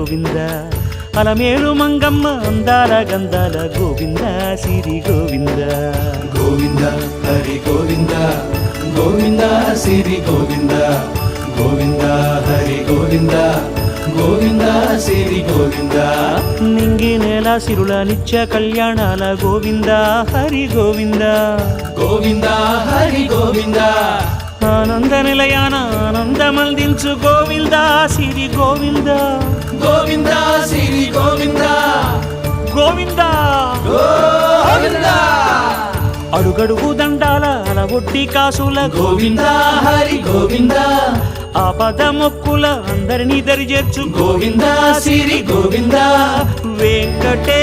గోవింద అలమేలు మంగమ్మ అందాల గంధాల గోవింద సిరి గోవింద గోవింద హరి గోవింద గోవింద సిరి గోవింద గోవింద హరి గోవింద గోవింద సిరి గోవింద నింగి నేల సిరుల నిత్య కళ్యాణాల గోవింద హరి గోవింద గోవింద హరి గోవింద ఆనంద నిలయాన ఆనందమందించు గోవింద సిరి గోవింద గోవింద సిరి గోవింద గోవింద గోవింద అడుగడుగు దండాల అలవొట్టి కాసుల గోవింద హరి గోవింద ఆపద మొక్కుల అందరినీ దరిచేర్చు గోవింద సిరి గోవింద వెంకటే